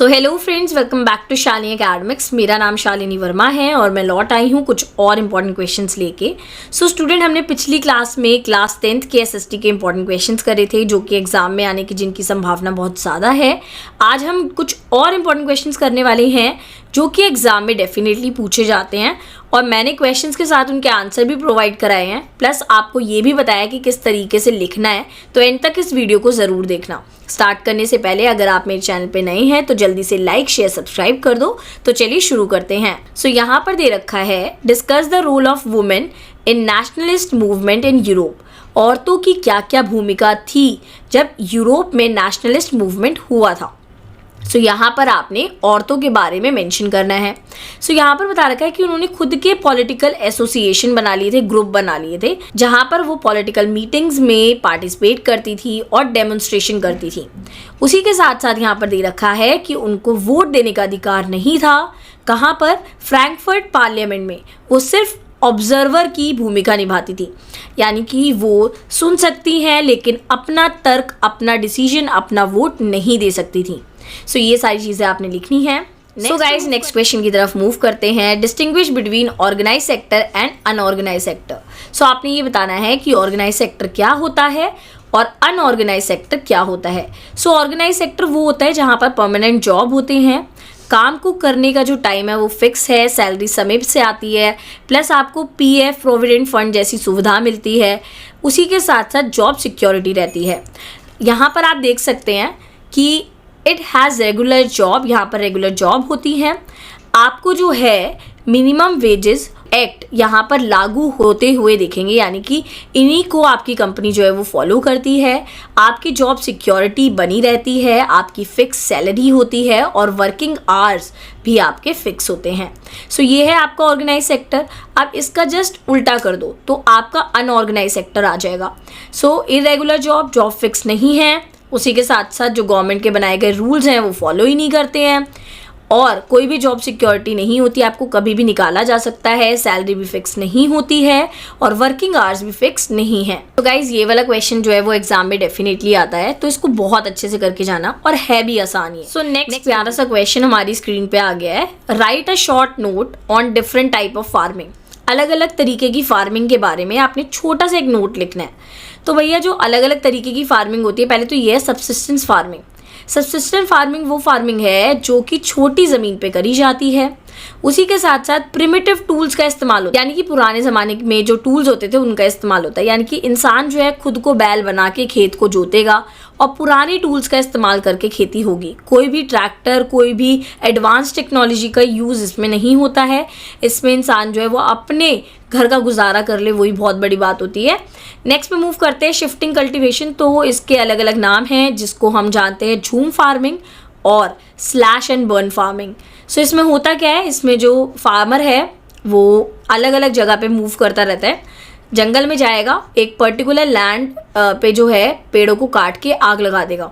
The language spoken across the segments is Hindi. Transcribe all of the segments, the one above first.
So hello friends, welcome back to Shalini academics. मेरा नाम शालिनी वर्मा है और मैं लौट आई हूँ कुछ और इंपॉर्टेंट क्वेश्चंस लेके। सो स्टूडेंट, हमने पिछली क्लास में क्लास 10th के एसएसटी के इंपॉर्टेंट क्वेश्चंस करे थे जो कि एग्जाम में आने की जिनकी संभावना बहुत ज़्यादा है। आज हम कुछ और इंपॉर्टेंट क्वेश्चंस करने वाले हैं जो कि एग्जाम में डेफिनेटली पूछे जाते हैं और मैंने क्वेश्चंस के साथ उनके आंसर भी प्रोवाइड कराए हैं, प्लस आपको ये भी बताया कि किस तरीके से लिखना है। तो एंड तक इस वीडियो को ज़रूर देखना। स्टार्ट करने से पहले अगर आप मेरे चैनल पे नए हैं तो जल्दी से लाइक शेयर सब्सक्राइब कर दो। तो चलिए शुरू करते हैं। सो यहाँ पर दे रखा है, discuss the role of women in nationalist movement in Europe. औरतों की क्या क्या भूमिका थी जब यूरोप में नेशनलिस्ट मूवमेंट हुआ था। सो यहाँ पर आपने औरतों के बारे में मेंशन करना है। सो यहाँ पर बता रखा है कि उन्होंने खुद के पॉलिटिकल एसोसिएशन बना लिए थे, ग्रुप बना लिए थे, जहाँ पर वो पॉलिटिकल मीटिंग्स में पार्टिसिपेट करती थी और डेमोन्स्ट्रेशन करती थी। उसी के साथ साथ यहाँ पर दे रखा है कि उनको वोट देने का अधिकार नहीं था। कहाँ पर? फ्रैंकफर्ट पार्लियामेंट में वो सिर्फ ऑब्जर्वर की भूमिका निभाती थी, यानी कि वो सुन सकती हैं लेकिन अपना तर्क, अपना डिसीजन, अपना वोट नहीं दे सकती थी। सो ये सारी चीज़ें आपने लिखनी है। सो गाइज, नेक्स्ट क्वेश्चन की तरफ मूव करते हैं। Distinguish between organise sector and unorganise sector. So आपने ये बताना है कि ऑर्गेनाइज सेक्टर क्या होता है और अनऑर्गेनाइज सेक्टर क्या होता है। सो ऑर्गेनाइज सेक्टर वो होता है जहाँ पर परमानेंट जॉब होते हैं, काम को करने का जो टाइम है वो फिक्स है, सैलरी समय से आती है, प्लस आपको पीएफ प्रोविडेंट फंड जैसी सुविधा मिलती है, उसी के साथ साथ जॉब सिक्योरिटी रहती है। यहाँ पर आप देख सकते हैं कि इट हैज़ रेगुलर जॉब, यहाँ पर रेगुलर जॉब होती है। आपको जो है मिनिमम वेजेस एक्ट यहाँ पर लागू होते हुए देखेंगे, यानी कि इन्हीं को आपकी कंपनी जो है वो फॉलो करती है। आपकी जॉब सिक्योरिटी बनी रहती है, आपकी फिक्स सैलरी होती है और वर्किंग आवर्स भी आपके फिक्स होते हैं। सो ये है आपका ऑर्गेनाइज सेक्टर। अब इसका जस्ट उल्टा कर दो तो आपका अनऑर्गेनाइज सेक्टर आ जाएगा। सो इरेगुलर जॉब, जॉब फिक्स नहीं है, उसी के साथ साथ जो गवर्नमेंट के बनाए गए रूल्स हैं वो फॉलो ही नहीं करते हैं और कोई भी जॉब सिक्योरिटी नहीं होती, आपको कभी भी निकाला जा सकता है, सैलरी भी फिक्स नहीं होती है और वर्किंग आवर्स भी फिक्स नहीं है। तो गाइज, ये वाला क्वेश्चन जो है वो एग्जाम में डेफिनेटली आता है, तो इसको बहुत अच्छे से करके जाना और है भी आसान ही। सो नेक्स्ट प्यारा सा क्वेश्चन हमारी स्क्रीन पे आ गया है। Right a short note on different type of farming. अलग अलग तरीके की फार्मिंग के बारे में आपने छोटा सा एक नोट लिखना है। तो भैया, जो अलग अलग तरीके की फार्मिंग होती है, पहले तो ये है सब्सिस्टेंस फार्मिंग। सब्सिस्टेंस फार्मिंग वो फार्मिंग है जो कि छोटी ज़मीन पे करी जाती है। उसी के साथ साथ प्रिमिटिव टूल्स का इस्तेमाल होता है, यानी कि पुराने ज़माने में जो टूल्स होते थे उनका इस्तेमाल होता है, यानी कि इंसान जो है खुद को बैल बना के खेत को जोतेगा और पुराने टूल्स का इस्तेमाल करके खेती होगी। कोई भी ट्रैक्टर, कोई भी एडवांस टेक्नोलॉजी का यूज़ इसमें नहीं होता है। इसमें इंसान जो है वो अपने घर का गुजारा कर ले, वही बहुत बड़ी बात होती है। नेक्स्ट पे मूव करते हैं शिफ्टिंग कल्टीवेशन। तो इसके अलग अलग नाम हैं, जिसको हम जानते हैं झूम फार्मिंग और स्लैश एंड बर्न फार्मिंग। सो इसमें होता क्या है, इसमें जो फार्मर है वो अलग अलग जगह पे मूव करता रहता है। जंगल में जाएगा, एक पर्टिकुलर लैंड पे जो है पेड़ों को काट के आग लगा देगा,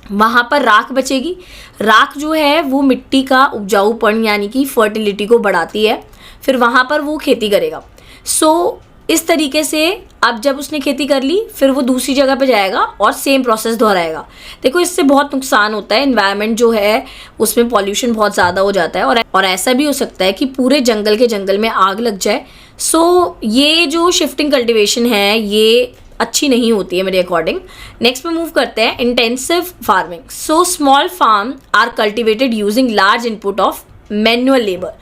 वहाँ पर राख बचेगी। राख जो है वो मिट्टी का उपजाऊपन यानी कि फर्टिलिटी को बढ़ाती है, फिर वहाँ पर वो खेती करेगा। सो इस तरीके से अब जब उसने खेती कर ली, फिर वो दूसरी जगह पे जाएगा और सेम प्रोसेस दोहराएगा। देखो, इससे बहुत नुकसान होता है, एनवायरनमेंट जो है उसमें पॉल्यूशन बहुत ज़्यादा हो जाता है और ऐसा भी हो सकता है कि पूरे जंगल में आग लग जाए। सो ये जो शिफ्टिंग कल्टिवेशन है ये अच्छी नहीं होती है मेरे अकॉर्डिंग। नेक्स्ट पे मूव करते हैं intensive farming. So small farm are cultivated using large input of manual labour.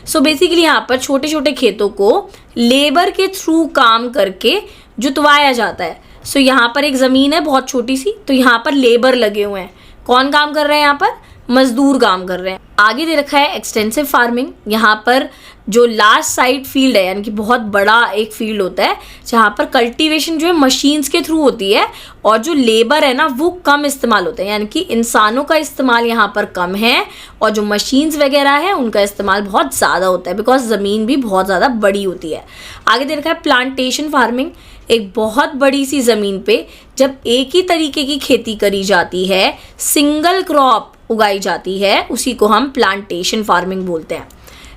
So basically यहाँ पर छोटे छोटे खेतों को लेबर के थ्रू काम करके जुतवाया जाता है। सो यहाँ पर एक ज़मीन है बहुत छोटी सी, तो यहाँ पर लेबर लगे हुए हैं। कौन काम कर रहे हैं यहाँ पर? मजदूर काम कर रहे हैं। आगे दे रखा है एक्सटेंसिव फार्मिंग। यहाँ पर जो लार्ज साइड फील्ड है, यानी कि बहुत बड़ा एक फील्ड होता है जहाँ पर कल्टीवेशन जो है मशीन्स के थ्रू होती है और जो लेबर है ना वो कम इस्तेमाल होता है, यानी कि इंसानों का इस्तेमाल यहाँ पर कम है और जो मशीन्स वगैरह है उनका इस्तेमाल बहुत ज़्यादा होता है, बिकॉज ज़मीन भी बहुत ज़्यादा बड़ी होती है। आगे दे रखा है प्लांटेशन फार्मिंग। एक बहुत बड़ी सी ज़मीन पे जब एक ही तरीके की खेती करी जाती है, सिंगल क्रॉप उगाई जाती है, उसी को हम प्लांटेशन फार्मिंग बोलते हैं।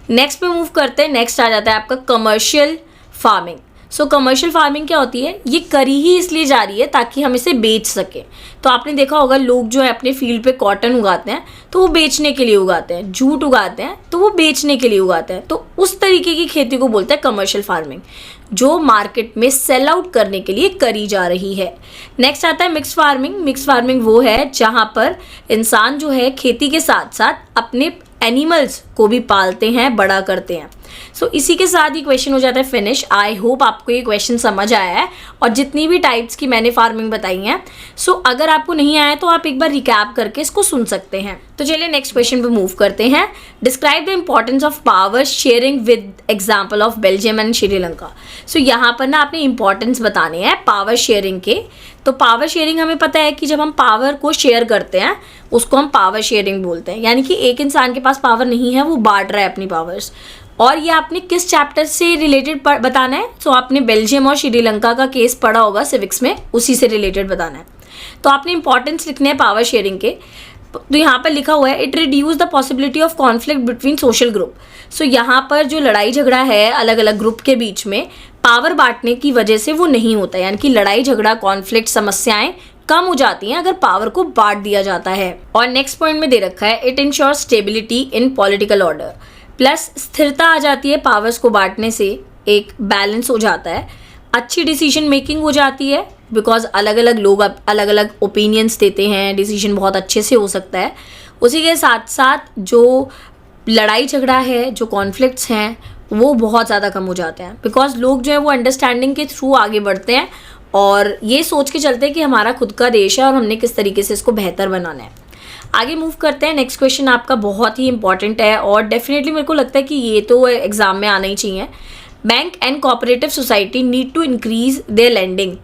नेक्स्ट पे मूव करते हैं। नेक्स्ट आ जाता है आपका कमर्शियल फार्मिंग। सो कमर्शियल फार्मिंग क्या होती है, ये करी ही इसलिए जा रही है ताकि हम इसे बेच सकें। तो आपने देखा होगा लोग जो है अपने फील्ड पे कॉटन उगाते हैं तो वो बेचने के लिए उगाते हैं, जूट उगाते हैं तो वो बेचने के लिए उगाते हैं। तो उस तरीके की खेती को बोलते हैं कमर्शियल फार्मिंग, जो मार्केट में सेल आउट करने के लिए करी जा रही है। नेक्स्ट आता है मिक्स फार्मिंग। मिक्स फार्मिंग वो है जहाँ पर इंसान जो है खेती के साथ साथ अपने एनिमल्स को भी पालते हैं, बड़ा करते हैं। सो इसी के साथ ही क्वेश्चन हो जाता है फिनिश। आई होप आपको ये क्वेश्चन समझ आया है और जितनी भी टाइप्स की मैंने फार्मिंग बताई हैं। सो अगर आपको नहीं आया तो आप एक बार रिकैप करके इसको सुन सकते हैं। तो चलिए नेक्स्ट क्वेश्चन पे मूव करते हैं। Describe the importance of power sharing with example of Belgium and Sri Lanka. So यहाँ पर ना आपने इंपॉर्टेंस बताने हैं पावर शेयरिंग के। तो पावर शेयरिंग हमें पता है कि जब हम पावर को शेयर करते हैं उसको हम पावर शेयरिंग बोलते हैं, यानी कि एक इंसान के पास पावर नहीं है, वो बांट रहा है अपनी पावर्स। और ये आपने किस चैप्टर से रिलेटेड बताना है, तो आपने बेल्जियम और श्रीलंका का केस पढ़ा होगा सिविक्स में, उसी से रिलेटेड बताना है। तो आपने इंपॉर्टेंस लिखने हैं पावर शेयरिंग के। तो यहाँ पर लिखा हुआ है it reduce the possibility of conflict between social group. So यहाँ पर जो लड़ाई झगड़ा है अलग अलग ग्रुप के बीच में, पावर बांटने की वजह से वो नहीं होता, यानी कि लड़ाई झगड़ा, कॉन्फ्लिक्ट, समस्याएं कम हो जाती हैं अगर पावर को बांट दिया जाता है। और नेक्स्ट पॉइंट में दे रखा है it ensures stability in political order. Plus स्थिरता आ जाती है पावर्स को बांटने से, एक बैलेंस हो जाता है, अच्छी डिसीजन मेकिंग हो जाती है बिकॉज अलग अलग लोग अलग अलग ओपिनियंस देते हैं, डिसीजन बहुत अच्छे से हो सकता है। उसी के साथ साथ जो लड़ाई झगड़ा है, जो कॉन्फ्लिक्ट्स हैं, वो बहुत ज़्यादा कम हो जाते हैं बिकॉज लोग जो है वो अंडरस्टैंडिंग के थ्रू आगे बढ़ते हैं और ये सोच के चलते हैं कि हमारा खुद का देश है और हमने किस तरीके से इसको बेहतर बनाना है। आगे मूव करते हैं। नेक्स्ट क्वेश्चन आपका बहुत ही इंपॉर्टेंट है और डेफिनेटली मेरे को लगता है कि ये तो एग्जाम में आना ही चाहिए। Bank and cooperative society need to increase their lending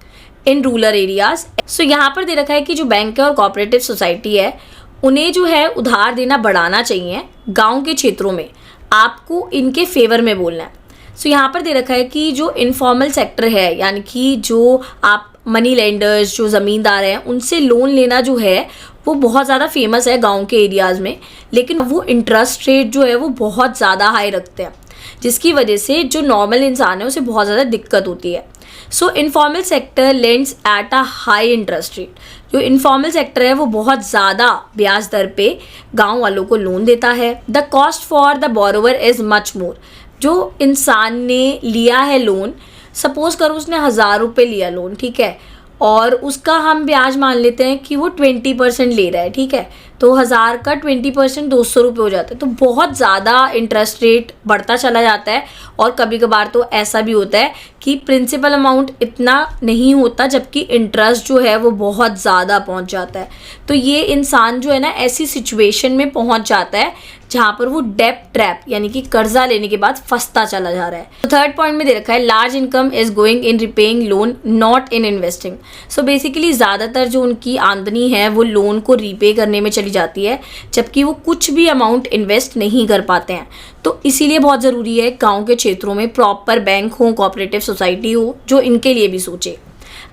in rural areas. So यहाँ पर दे रखा है कि जो बैंक है और कोऑपरेटिव सोसाइटी है उन्हें जो है उधार देना बढ़ाना चाहिए गाँव के क्षेत्रों में, आपको इनके फेवर में बोलना है। सो यहाँ पर दे रखा है कि जो इनफॉर्मल सेक्टर है, यानी कि जो आप मनी लेंडर्स, जो ज़मींदार हैं, उनसे लोन लेना जो है वो बहुत ज़्यादा फेमस है गांव के एरियाज़ में, लेकिन वो इंटरेस्ट रेट जो है वो बहुत ज़्यादा हाई रखते हैं, जिसकी वजह से जो नॉर्मल इंसान है उसे बहुत ज़्यादा दिक्कत होती है। So informal sector lends at a high interest rate. जो इनफॉर्मल सेक्टर है वो बहुत ज़्यादा ब्याज दर पे गाँव वालों को लोन देता है। The cost for the borrower is much more. जो इंसान ने लिया है लोन, सपोज करो उसने 1000 रुपये लिया लोन, ठीक है, और उसका हम ब्याज मान लेते हैं कि वो 20% ले रहा है, ठीक है, तो 1000 का 20% 200 रुपये हो जाता है। तो बहुत ज़्यादा इंटरेस्ट रेट बढ़ता चला जाता है और कभी कभार तो ऐसा भी होता है कि प्रिंसिपल अमाउंट इतना नहीं होता जबकि इंटरेस्ट जो है वो बहुत ज़्यादा पहुंच जाता है। तो ये इंसान जो है ना ऐसी सिचुएशन में पहुंच जाता है जहाँ पर वो डेप्ट ट्रैप यानी कि कर्जा लेने के बाद फंसता चला जा रहा है। तो थर्ड पॉइंट में दे रखा है large income is going in repaying loan not in investing. So basically ज़्यादातर जो उनकी आमदनी है वो लोन को रीपे करने में चली जाती है, जबकि वो कुछ भी अमाउंट इन्वेस्ट नहीं कर पाते हैं। तो इसीलिए बहुत ज़रूरी है गाँव के क्षेत्रों में प्रॉपर बैंक हो, कोऑपरेटिव सोसाइटी हो जो इनके लिए भी सोचे।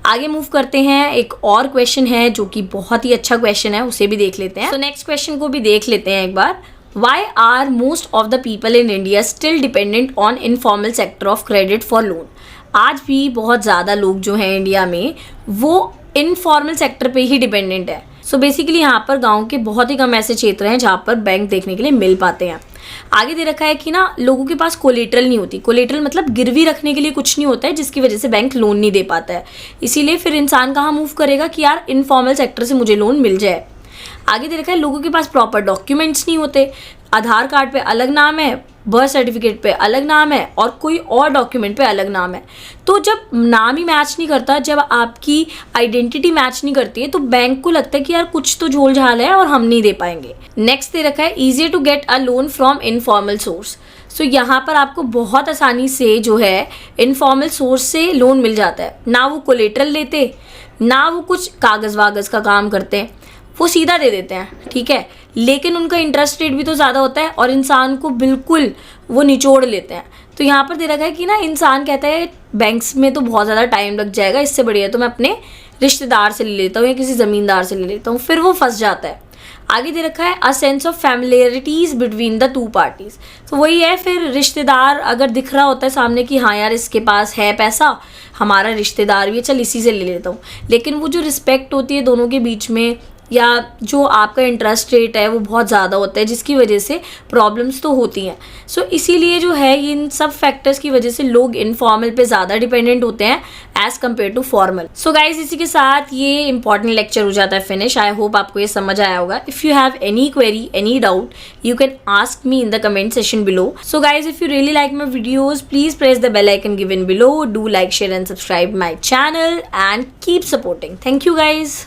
आगे मूव करते हैं। एक और क्वेश्चन है जो कि बहुत ही अच्छा क्वेश्चन है, उसे भी देख लेते हैं। तो नेक्स्ट क्वेश्चन को भी देख लेते हैं एक बार। Why are most of the people in India still dependent on informal sector of credit for loan? आज भी बहुत ज़्यादा लोग जो हैं इंडिया में वो इनफॉर्मल सेक्टर पे ही डिपेंडेंट है। सो बेसिकली यहाँ पर गांव के बहुत ही कम ऐसे क्षेत्र हैं जहाँ पर बैंक देखने के लिए मिल पाते हैं। आगे दे रखा है कि ना लोगों के पास कोलेटरल नहीं होती। कोलेटरल मतलब गिरवी रखने के लिए कुछ नहीं होता है, जिसकी वजह से बैंक लोन नहीं दे पाता है। इसीलिए फिर इंसान कहाँ मूव करेगा कि यार इनफॉर्मल सेक्टर से मुझे लोन मिल जाए। आगे दे रखा है लोगों के पास प्रॉपर डॉक्यूमेंट्स नहीं होते। आधार कार्ड पे अलग नाम है, बर्थ सर्टिफिकेट पे अलग नाम है और कोई और डॉक्यूमेंट पे अलग नाम है। तो जब नाम ही मैच नहीं करता, जब आपकी आइडेंटिटी मैच नहीं करती है, तो बैंक को लगता है कि यार कुछ तो झोल झाल है और हम नहीं दे पाएंगे। नेक्स्ट दे रखा है easier to get a loan from informal source. So यहाँ पर आपको बहुत आसानी से जो है इनफॉर्मल सोर्स से लोन मिल जाता है। ना वो कोलेटरल लेते, ना वो कुछ कागज़ वागज़ का काम करते हैं, वो सीधा दे देते हैं, ठीक है, लेकिन उनका इंटरेस्ट रेट भी तो ज़्यादा होता है और इंसान को बिल्कुल वो निचोड़ लेते हैं। तो यहाँ पर दे रखा है कि ना इंसान कहता है बैंक्स में तो बहुत ज़्यादा टाइम लग जाएगा, इससे बढ़िया तो मैं अपने रिश्तेदार से ले लेता हूँ या किसी ज़मींदार से ले लेता हूँ, फिर वो फंस जाता है। आगे दे रखा है a sense of familiarities between the two parties. तो वही है, फिर रिश्तेदार अगर दिख रहा होता है सामने कि हाँ यार इसके पास है पैसा, हमारा रिश्तेदार भी है, चल इसी से ले लेता हूँ, लेकिन वो जो रिस्पेक्ट होती है दोनों के बीच में, या जो आपका इंटरेस्ट रेट है वो बहुत ज़्यादा होता है, जिसकी वजह से प्रॉब्लम्स तो होती हैं। सो इसीलिए जो है इन सब फैक्टर्स की वजह से लोग इनफॉर्मल पे ज़्यादा डिपेंडेंट होते हैं as compare to formal. So guys इसी के साथ ये इंपॉर्टेंट लेक्चर हो जाता है फिनिश। आई होप आपको ये समझ आया होगा। If you have any query, any doubt, you can ask me in the comment section below. So guys, if you really like my videos, please press the bell icon given below. Do like, share and subscribe my channel and keep supporting. Thank you guys.